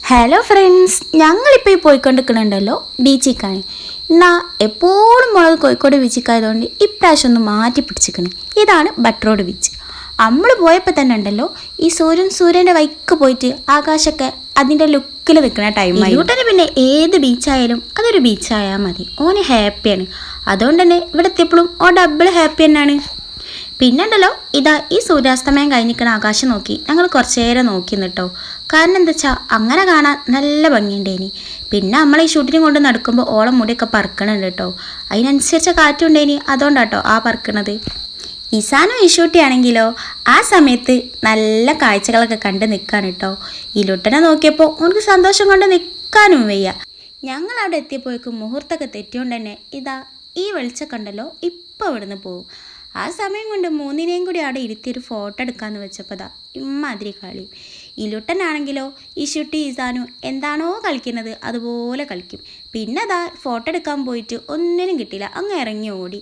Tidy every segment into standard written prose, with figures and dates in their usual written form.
Hello friends, ഞങ്ങളിപ്പോൾ ഈ പോയിക്കൊണ്ടിരിക്കണുണ്ടല്ലോ ബീച്ചിക്കാണ്. എന്നാൽ എപ്പോഴും മുളക് കോഴിക്കോട് ബീച്ചിക്കായതുകൊണ്ട് ഇപ്രാവശ്യം ഒന്ന് മാറ്റി പിടിച്ചിരിക്കണ്. ഇതാണ് ബട്ട് റോഡ് ബീച്ച്. നമ്മൾ പോയപ്പോൾ തന്നെ ഉണ്ടല്ലോ ഈ സൂര്യൻ്റെ വൈക്ക് പോയിട്ട് ആകാശമൊക്കെ അതിൻ്റെ ലുക്കിൽ നിൽക്കുന്ന ടൈമായി. ഇങ്ങോട്ടന്നെ പിന്നെ ഏത് ബീച്ചായാലും അതൊരു ബീച്ചായാൽ മതി, ഓന് ഹാപ്പിയാണ്. അതുകൊണ്ട് തന്നെ ഇവിടെ എത്തിയപ്പോഴും ഓ ഡബിൾ ഹാപ്പി തന്നെയാണ്. പിന്നെ ഉണ്ടല്ലോ ഇതാ ഈ സൂര്യാസ്തമയം കഴിഞ്ഞിരിക്കണ ആകാശം നോക്കി ഞങ്ങൾ കുറച്ചു നേരം നോക്കി നിട്ടോ. കാരണം എന്താ വെച്ചാൽ അങ്ങനെ കാണാൻ നല്ല ഭംഗിയുണ്ടേനി. പിന്നെ നമ്മളെ ഈ ഷൂട്ടിനും കൊണ്ട് നടക്കുമ്പോൾ ഓളം മുടിയൊക്കെ പറക്കണുണ്ട് കേട്ടോ. അതിനനുസരിച്ച കാറ്റുണ്ടേനി, അതുകൊണ്ടാട്ടോ ആ പറക്കണത്. ഇസാനും ഈശൂട്ടിയാണെങ്കിലോ ആ സമയത്ത് നല്ല കാഴ്ചകളൊക്കെ കണ്ട് നിൽക്കാൻ കേട്ടോ. ഈ ലുട്ടനെ നോക്കിയപ്പോൾ ഓനക്ക് സന്തോഷം കൊണ്ട് നിൽക്കാനും വയ്യ. ഞങ്ങൾ അവിടെ എത്തിയപ്പോഴേക്കും മുഹൂർത്തമൊക്കെ തെറ്റിയോണ്ട് തന്നെ ഇതാ ഈ വെളിച്ചൊക്കെ ഉണ്ടല്ലോ ഇപ്പോൾ ഇവിടുന്ന് പോകും. ആ സമയം കൊണ്ട് മൂന്നിനെയും കൂടി അവിടെ ഇരുത്തിയൊരു ഫോട്ടോ എടുക്കാമെന്ന് വെച്ചപ്പോൾ ദാ ഇമ്മാതിരി കളി. ഈ ലുട്ടനാണെങ്കിലോ ഈ ഷുട്ടി ഇസാനു എന്താണോ കളിക്കുന്നത് അതുപോലെ കളിക്കും. പിന്നെ അതാ ഫോട്ടോ എടുക്കാൻ പോയിട്ട് ഒന്നിനും കിട്ടിയില്ല, അങ്ങ് ഇറങ്ങി ഓടി.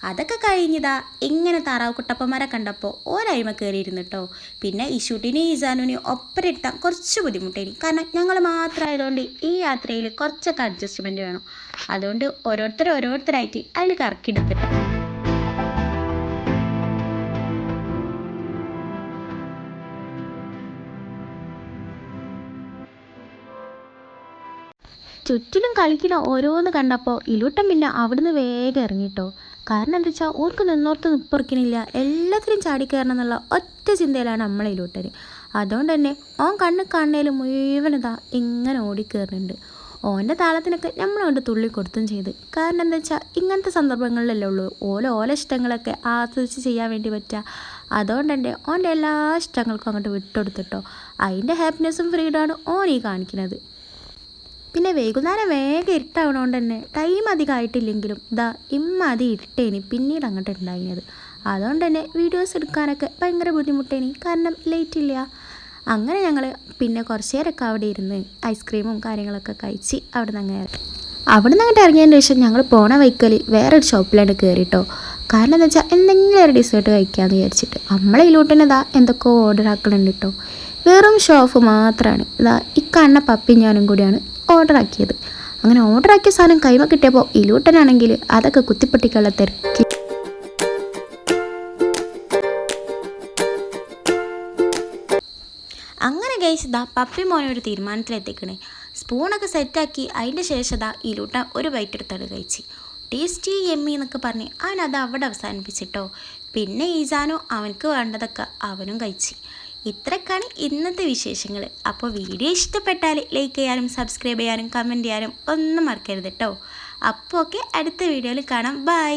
അതൊക്കെ കഴിഞ്ഞതാ ഇങ്ങനെ താറാവ് കുട്ടപ്പന്മാരെ കണ്ടപ്പോൾ ഒരയിമ കയറിയിരുന്നു കേട്ടോ. പിന്നെ ഈ ഷുട്ടിനെയും ഇസാനുവിനെയും ഒപ്പരെടുത്താൻ കുറച്ച് ബുദ്ധിമുട്ടേനി. കാരണം ഞങ്ങൾ മാത്രമായതുകൊണ്ട് ഈ യാത്രയിൽ കുറച്ചൊക്കെ അഡ്ജസ്റ്റ്മെൻറ്റ് വേണം. അതുകൊണ്ട് ഓരോരുത്തരായിട്ട് അതിൽ കറക്കിയെടുത്തിട്ട് ചുറ്റിലും കളിക്കണ ഓരോന്ന് കണ്ടപ്പോൾ ഇലൂട്ടൻ പിന്നെ അവിടുന്ന് വേഗം ഇറങ്ങിട്ടോ. കാരണം എന്താ വെച്ചാൽ ഓർക്ക് നിന്നോർത്ത് നിപ്പുറക്കണില്ല, എല്ലാത്തിനും ചാടിക്കയറണം എന്നുള്ള ഒറ്റ ചിന്തയിലാണ് നമ്മളെ ഇലൂട്ടന്. അതുകൊണ്ട് തന്നെ ഓൻ കണ്ണ് കാണുന്നതിൽ മുഴുവനിതാ ഇങ്ങനെ ഓടിക്കയറുന്നുണ്ട്. ഓൻ്റെ താളത്തിനൊക്കെ നമ്മളോട് തുള്ളി കൊടുത്തും ചെയ്ത്. കാരണം എന്താ വെച്ചാൽ ഇങ്ങനത്തെ സന്ദർഭങ്ങളിലല്ലേ ഉള്ളൂ ഓല ഇഷ്ടങ്ങളൊക്കെ ആസ്വദിച്ച് ചെയ്യാൻ വേണ്ടി പറ്റുക. അതുകൊണ്ട് തന്നെ ഓൻ്റെ എല്ലാ ഇഷ്ടങ്ങൾക്കും അങ്ങോട്ട് വിട്ടുകൊടുത്തിട്ടോ. അതിൻ്റെ ഹാപ്പിനെസ്സും ഫ്രീഡമാണ് ഓൻ ഈ കാണിക്കുന്നത്. പിന്നെ വൈകുന്നേരം വേഗം ഇരുട്ടാവണോണ്ട് തന്നെ ടൈം അധികം ആയിട്ടില്ലെങ്കിലും ഇതാ ഇമ്മാതി ഇരുട്ടേനി പിന്നീട് അങ്ങോട്ട് ഉണ്ടായിരുന്നത്. അതുകൊണ്ട് തന്നെ വീഡിയോസ് എടുക്കാനൊക്കെ ഭയങ്കര ബുദ്ധിമുട്ടേനി, കാരണം ലേറ്റ് ഇല്ല. അങ്ങനെ ഞങ്ങൾ പിന്നെ കുറച്ച് നേരമൊക്കെ അവിടെ ഇരുന്ന് ഐസ്ക്രീമും കാര്യങ്ങളൊക്കെ കഴിച്ച് അവിടെ നിന്ന് അങ്ങോട്ട് ഇറങ്ങിയതിന് ശേഷം ഞങ്ങൾ പോണ വൈക്കൽ വേറൊരു ഷോപ്പിലാണ് കയറിയിട്ടോ. കാരണം എന്താ വെച്ചാൽ എന്തെങ്കിലും ഒരു ഡെസേർട്ട് കഴിക്കാമെന്ന് വിചാരിച്ചിട്ട് നമ്മളെ ഇതിലോട്ടന്നെ ഇതാ എന്തൊക്കെയോ ഓർഡർ ആക്കലുണ്ട് കേട്ടോ. വെറും ഷോഫ് മാത്രമാണ്. ഇതാ ഈ കാണുന്ന പപ്പി ഞാനും കൂടിയാണ് ഓർഡർ ആക്കിയത്. അങ്ങനെ ഓർഡർ ആക്കിയ സാധനം കൈമ കിട്ടിയപ്പോൾ ഇലൂട്ടനാണെങ്കിൽ അതൊക്കെ കുത്തിപ്പൊട്ടിക്കുള്ള തിരക്കി. അങ്ങനെ ഗൈസ് ഇതാ പപ്പി മോനെ ഒരു തീരുമാനത്തിലെത്തിക്കണേ. സ്പൂണൊക്കെ സെറ്റാക്കി അതിൻ്റെ ശേഷം ഇതാ ഇലൂട്ട ഒരു ബൈറ്റ് എടുത്താണ് കഴിച്ച്. ടേസ്റ്റി എമ്മി എന്നൊക്കെ പറഞ്ഞ് അവനത് അവിടെ അവസാനിപ്പിച്ചിട്ടോ. പിന്നെ ഈസാനോ അവനക്ക് വേണ്ടതൊക്കെ അവനും കഴിച്ച്. ഇത്രയൊക്കെയാണ് ഇന്നത്തെ വിശേഷങ്ങൾ. അപ്പോൾ വീഡിയോ ഇഷ്ടപ്പെട്ടാൽ ലൈക്ക് ചെയ്യാനും സബ്സ്ക്രൈബ് ചെയ്യാനും കമൻറ്റ് ചെയ്യാനും ഒന്നും മറക്കരുത് കേട്ടോ. അപ്പോൾ ഓക്കെ, അടുത്ത വീഡിയോയിൽ കാണാം. ബൈ.